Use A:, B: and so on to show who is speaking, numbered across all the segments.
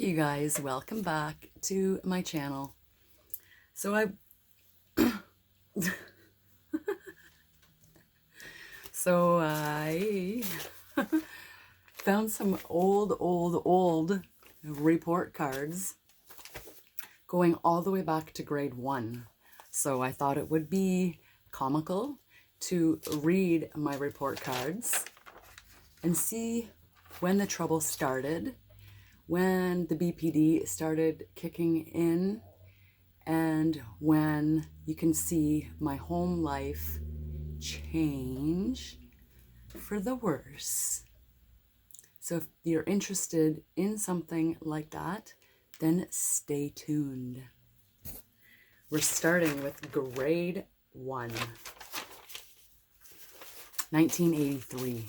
A: you guys, welcome back to my channel. So I found some old report cards going all the way back to grade 1. So I thought it would be comical to read my report cards and see when the trouble started, when the BPD started kicking in, and when you can see my home life change for the worse. So if you're interested in something like that, then stay tuned. We're starting with grade 1, 1983.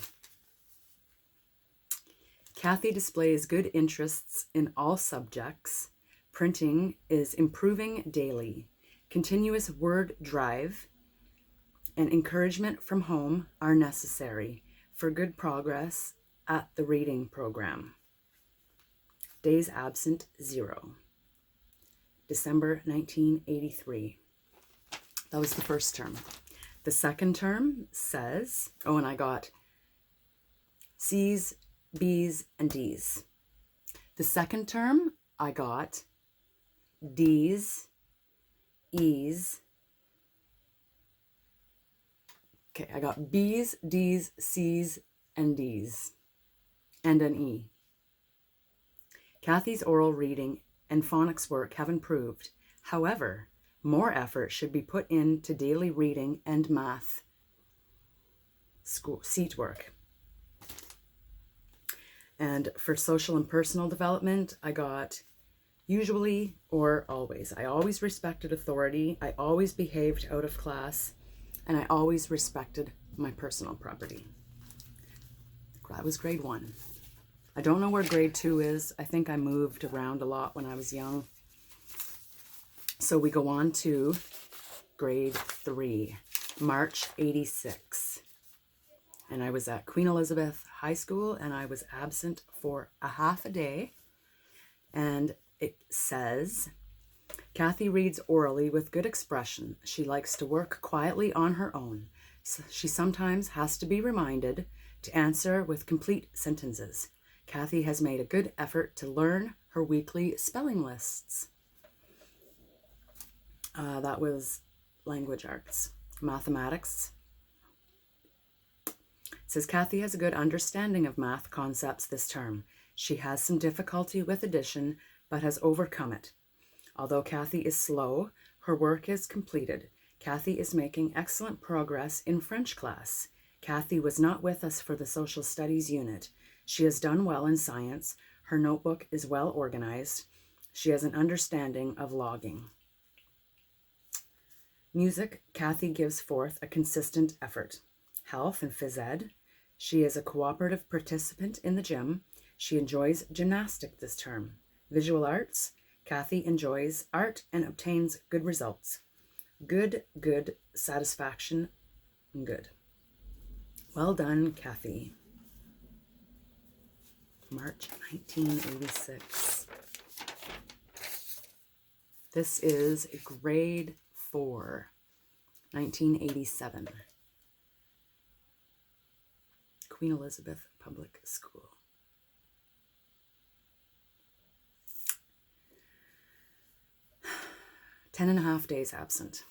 A: Kathy displays good interests in all subjects. Printing is improving daily. Continuous word drive and encouragement from home are necessary for good progress at the reading program. Days absent, 0. December 1983. That was the first term. The second term says, and I got C's, B's, and D's. The second term, I got D's, E's. Okay, I got B's, D's, C's, and D's, and an E. Kathy's oral reading and phonics work have improved. However, more effort should be put into daily reading and math school seat work. And for social and personal development, I got usually or always. I always respected authority. I always behaved out of class. And I always respected my personal property. That was grade 1. I don't know where grade 2 is. I think I moved around a lot when I was young. So we go on to grade 3, March 86. And I was at Queen Elizabeth High School, and I was absent for a half a day. And it says, Kathy reads orally with good expression. She likes to work quietly on her own. She sometimes has to be reminded to answer with complete sentences. Kathy has made a good effort to learn her weekly spelling lists. That was language arts. Mathematics. It says Kathy has a good understanding of math concepts this term. She has some difficulty with addition, but has overcome it. Although Kathy is slow, her work is completed. Kathy is making excellent progress in French class. Kathy was not with us for the social studies unit. She has done well in science. Her notebook is well organized. She has an understanding of logging. Music, Kathy gives forth a consistent effort. Health and phys ed. She is a cooperative participant in the gym. She enjoys gymnastics this term. Visual arts, Kathy enjoys art and obtains good results. Good, satisfaction, good. Well done, Kathy. March 1986. This is grade 4, 1987. Queen Elizabeth Public School. Ten and a half days absent.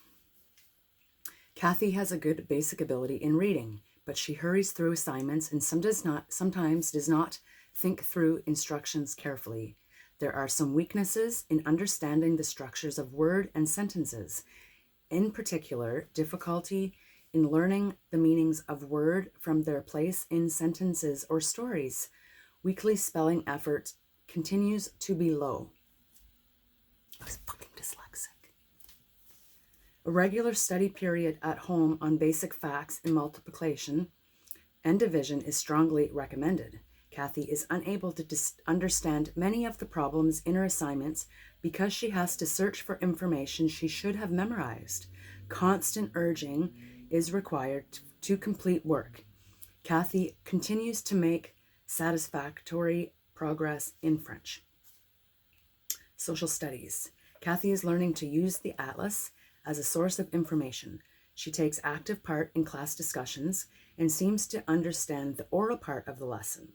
A: Kathy has a good basic ability in reading, but she hurries through assignments and sometimes does not think through instructions carefully. There are some weaknesses in understanding the structures of word and sentences. In particular, difficulty in learning the meanings of word from their place in sentences or stories. Weekly spelling effort continues to be low. I was fucking dyslexic. A regular study period at home on basic facts in multiplication and division is strongly recommended. Kathy is unable to understand many of the problems in her assignments because she has to search for information she should have memorized. Constant urging is required to complete work. Kathy continues to make satisfactory progress in French. Social studies. Kathy is learning to use the atlas as a source of information. She takes active part in class discussions and seems to understand the oral part of the lesson.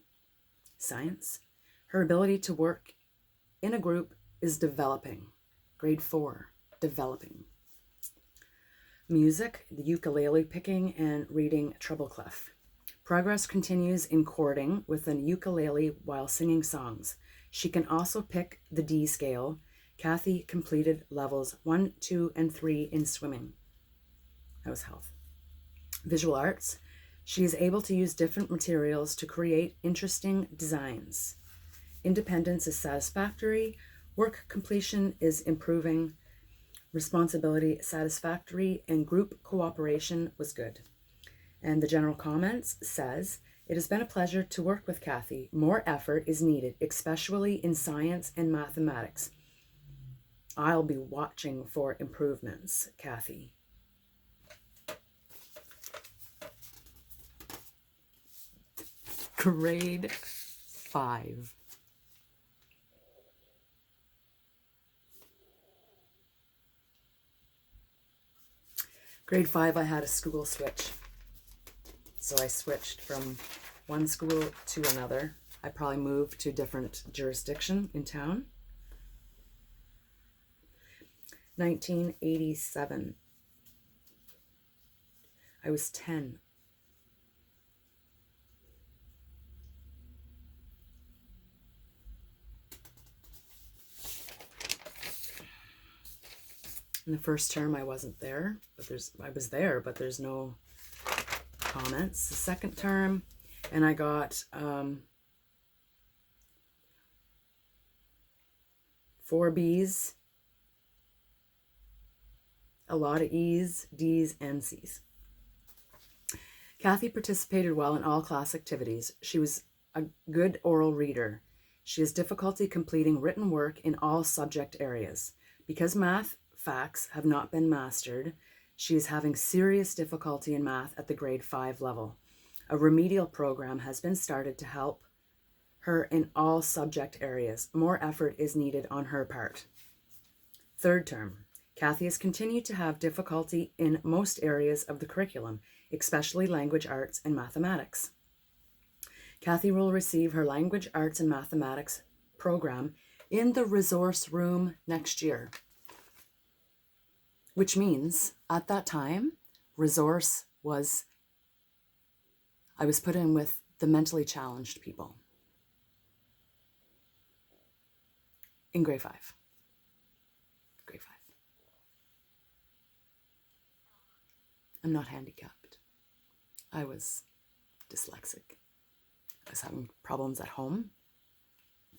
A: Science. Her ability to work in a group is developing. Grade 4, developing. Music, the ukulele picking and reading treble clef. Progress continues in chording with an ukulele while singing songs. She can also pick the D scale. Kathy completed levels 1, 2, and 3 in swimming. That was health. Visual arts. She is able to use different materials to create interesting designs. Independence is satisfactory. Work completion is improving. Responsibility satisfactory, and group cooperation was good. And the general comments says, it has been a pleasure to work with Kathy. More effort is needed, especially in science and mathematics. I'll be watching for improvements, Kathy. Grade 5. Grade 5, I had a school switch. So I switched from one school to another. I probably moved to a different jurisdiction in town. 1987. I was 10. In the first term, I wasn't there, but I was there, but there's no comments. The second term, and I got 4 B's, a lot of E's, D's, and C's. Kathy participated well in all class activities. She was a good oral reader. She has difficulty completing written work in all subject areas. Because math facts have not been mastered, she is having serious difficulty in math at the grade 5 level. A remedial program has been started to help her in all subject areas. More effort is needed on her part. Third term. Kathy has continued to have difficulty in most areas of the curriculum, especially language arts and mathematics. Kathy will receive her language arts and mathematics program in the resource room next year. Which means at that time, resource was, I was put in with the mentally challenged people in grade 5. Grade 5. I'm not handicapped. I was dyslexic. I was having problems at home.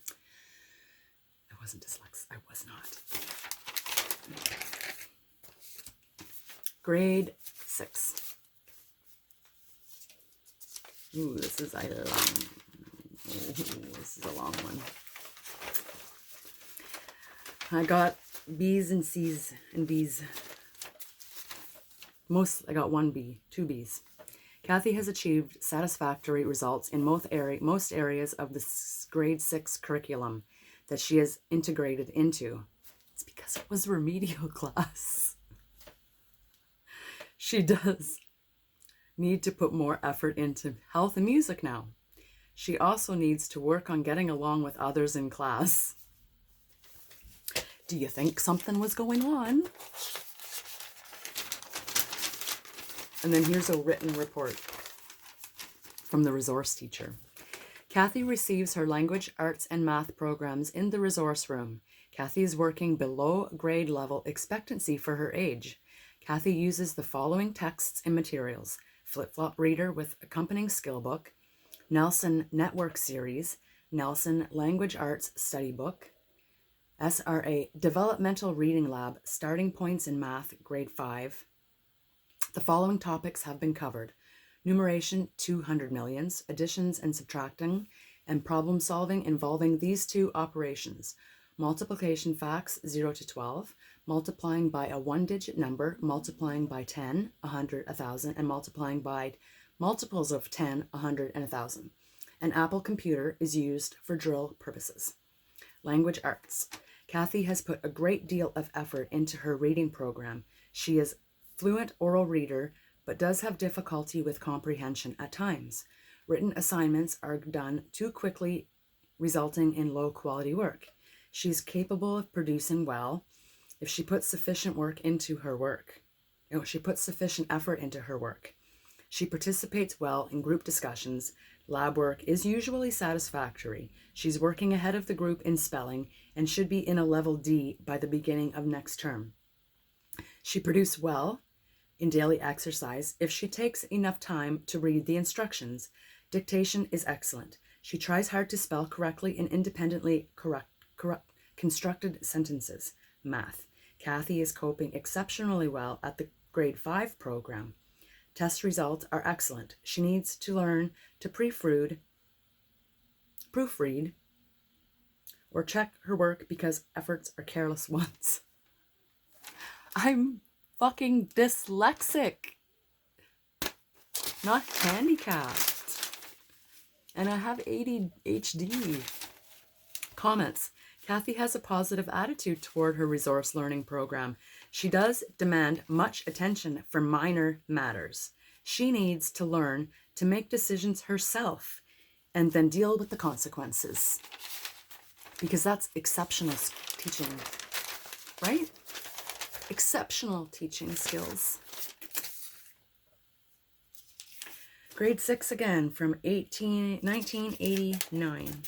A: I wasn't dyslexic. I was not. Grade 6. Ooh, this is a long one. I got B's and C's and D's. I got 1 B, 2 B's. Kathy has achieved satisfactory results in most areas of the grade 6 curriculum that she has integrated into. It's because it was remedial class. She does need to put more effort into health and music now. She also needs to work on getting along with others in class. Do you think something was going on? And then here's a written report from the resource teacher. Kathy receives her language, arts, and math programs in the resource room. Kathy is working below grade level expectancy for her age. Kathy uses the following texts and materials: Flip-Flop Reader with accompanying skill book, Nelson Network Series, Nelson Language Arts Study Book, SRA Developmental Reading Lab, Starting Points in Math, Grade 5. The following topics have been covered: numeration, 200 millions, additions and subtracting, and problem solving involving these two operations: multiplication facts 0 to 12, multiplying by a 1-digit number, multiplying by 10, 100, 1,000, and multiplying by multiples of 10, 100, and 1,000. An Apple computer is used for drill purposes. Language arts. Kathy has put a great deal of effort into her reading program. She is fluent oral reader, but does have difficulty with comprehension at times. Written assignments are done too quickly, resulting in low quality work. She's capable of producing well if she puts sufficient work into her work. She puts sufficient effort into her work. She participates well in group discussions. Lab work is usually satisfactory. She's working ahead of the group in spelling and should be in a level D by the beginning of next term. She produces well in daily exercise if she takes enough time to read the instructions. Dictation is excellent. She tries hard to spell correctly and independently constructed sentences. Math. Kathy is coping exceptionally well at the grade 5 program. Test results are excellent. She needs to learn to proofread, or check her work because efforts are careless ones. I'm fucking dyslexic, not handicapped. And I have ADHD. Comments. Kathy has a positive attitude toward her resource learning program. She does demand much attention for minor matters. She needs to learn to make decisions herself and then deal with the consequences. Because that's exceptional teaching, right? Exceptional teaching skills. Grade 6 again from 1989.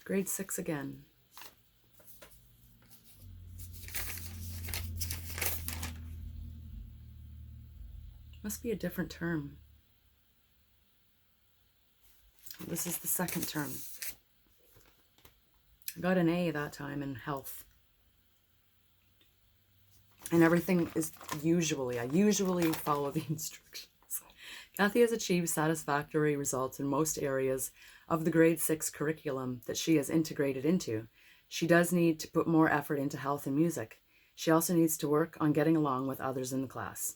A: Grade 6 again. Must be a different term. This is the second term. I got an A that time in health. And everything is I usually follow the instructions. Kathy has achieved satisfactory results in most areas of the grade 6 curriculum that she has integrated into. She does need to put more effort into health and music. She also needs to work on getting along with others in the class.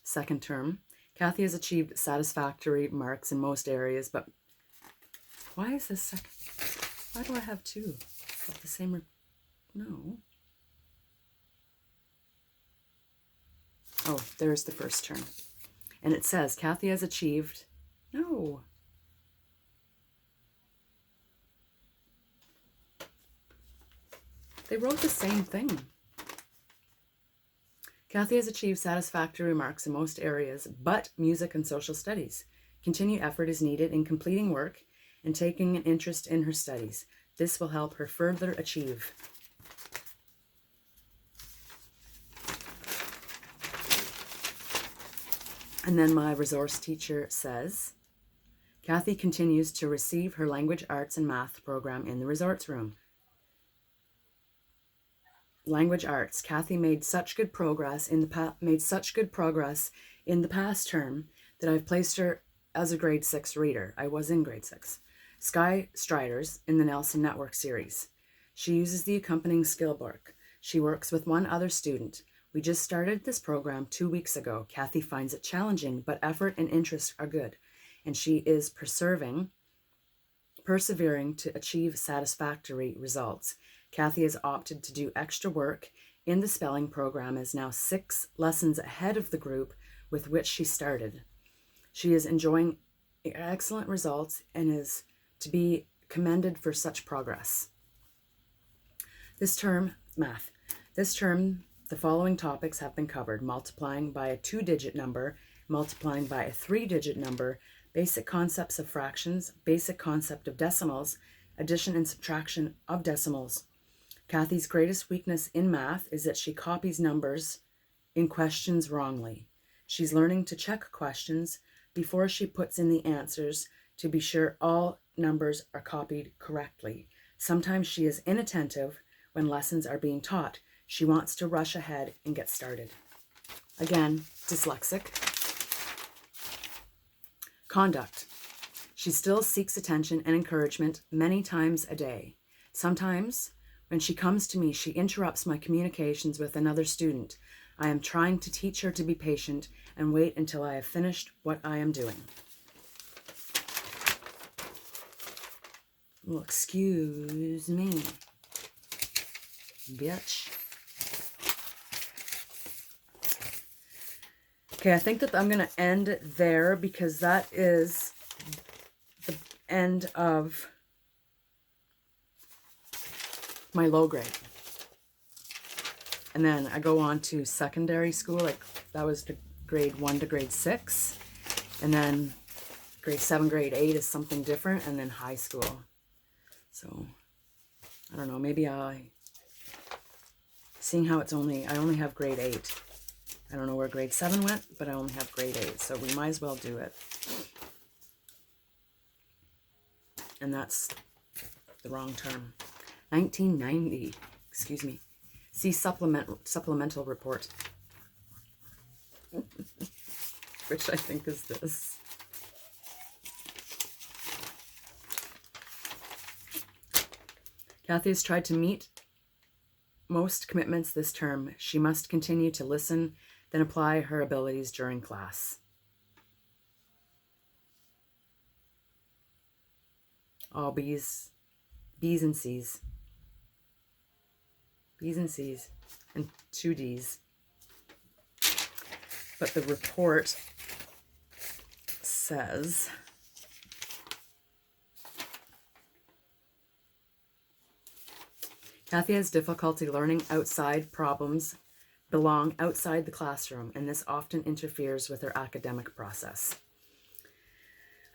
A: Second term. Kathy has achieved satisfactory marks in most areas, but why is this second? Why do I have two of the same? No. Oh, there's the first term. And it says, Kathy has achieved, no. They wrote the same thing. Kathy has achieved satisfactory marks in most areas, but music and social studies. Continued effort is needed in completing work and taking an interest in her studies. This will help her further achieve. And then my resource teacher says, Kathy continues to receive her language arts and math program in the resorts room. Language arts. Kathy made such good progress in the past term that I've placed her as a grade 6 reader. I was in grade 6. Sky Striders in the Nelson Network series. She uses the accompanying skill book. She works with one other student. We just started this program 2 weeks ago. Kathy finds it challenging, but effort and interest are good, and she is persevering to achieve satisfactory results. Kathy has opted to do extra work in the spelling program, is now 6 lessons ahead of the group with which she started. She is enjoying excellent results and is to be commended for such progress. This term, math. This term, the following topics have been covered: multiplying by a 2-digit number, multiplying by a 3-digit number, basic concepts of fractions, basic concept of decimals, addition and subtraction of decimals. Kathy's greatest weakness in math is that she copies numbers in questions wrongly. She's learning to check questions before she puts in the answers to be sure all numbers are copied correctly. Sometimes she is inattentive when lessons are being taught. She wants to rush ahead and get started. Again, dyslexic. Conduct. She still seeks attention and encouragement many times a day. Sometimes When she comes to me, she interrupts my communications with another student. I am trying to teach her to be patient and wait until I have finished what I am doing. Well, excuse me, bitch. Okay, I think that I'm going to end there because that is the end of my low grade. And then I go on to secondary school, like that was the grade 1 to grade 6. And then grade 7, grade 8 is something different, and then high school. So, I don't know, maybe seeing how I only have grade 8. I don't know where grade 7 went, but I only have grade 8, so we might as well do it. And that's the wrong term. 1990, excuse me. See supplemental report. Which I think is this. Kathy has tried to meet most commitments this term. She must continue to listen, then apply her abilities during class. All B's and C's. B's and C's. And 2 D's. But the report says... Kathy has difficulty learning outside problems belong outside the classroom, and this often interferes with her academic process.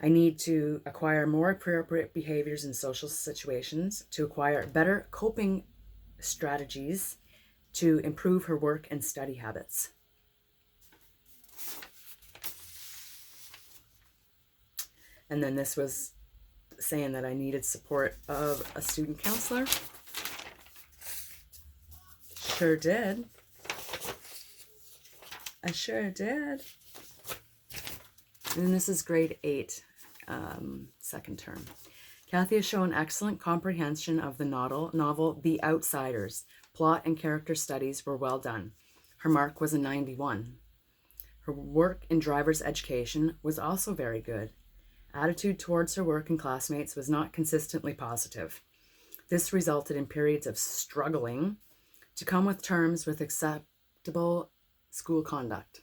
A: I need to acquire more appropriate behaviors in social situations, to acquire better coping strategies, to improve her work and study habits. And then this was saying that I needed support of a student counselor. Sure did. I sure did. And this is grade 8, second term. Kathy has shown excellent comprehension of the novel The Outsiders. Plot and character studies were well done. Her mark was a 91. Her work in driver's education was also very good. Attitude towards her work and classmates was not consistently positive. This resulted in periods of struggling to come with terms with acceptable school conduct.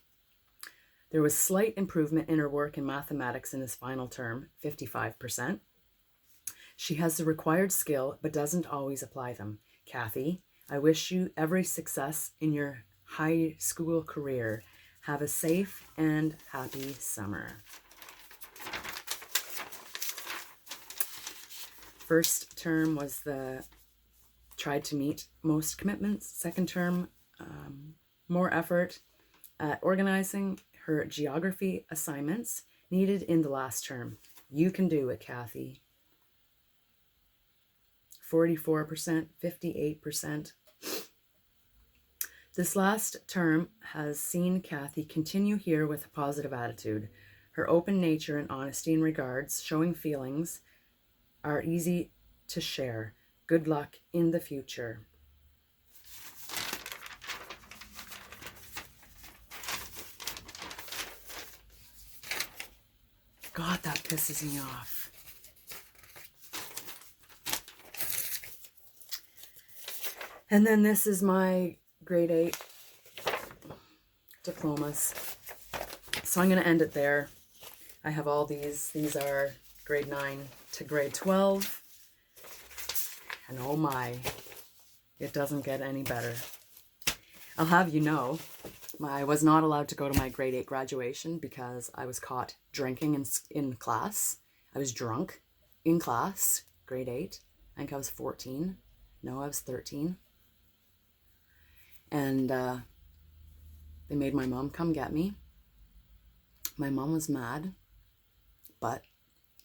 A: There was slight improvement in her work in mathematics in this final term, 55%. She has the required skill, but doesn't always apply them. Kathy, I wish you every success in your high school career. Have a safe and happy summer. First term was tried to meet most commitments. Second term, more effort at organizing her geography assignments needed in the last term. You can do it, Kathy. 44%, 58%. This last term has seen Kathy continue here with a positive attitude. Her open nature and honesty in regards, showing feelings, are easy to share. Good luck in the future. God, that pisses me off. And then this is my grade 8 diplomas. So I'm going to end it there. I have all these. These are grade 9 to grade 12. And oh my, it doesn't get any better. I'll have you know, I was not allowed to go to my grade 8 graduation because I was caught drinking in class. I was drunk in class, grade 8. I think I was 14. No, I was 13. And they made my mom come get me. My mom was mad, but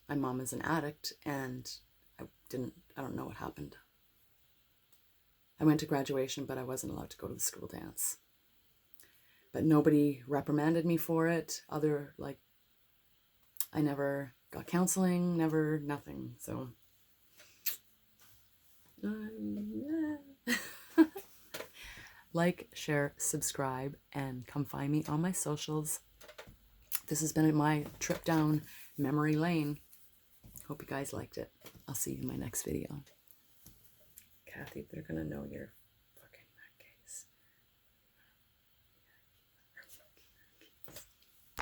A: my mom is an addict, and I don't know what happened. I went to graduation, but I wasn't allowed to go to the school dance. But nobody reprimanded me for it. I never got counseling, nothing. So, Like, share, subscribe, and come find me on my socials. This has been my trip down memory lane. Hope you guys liked it. I'll see you in my next video. Kathy, they're going to know you're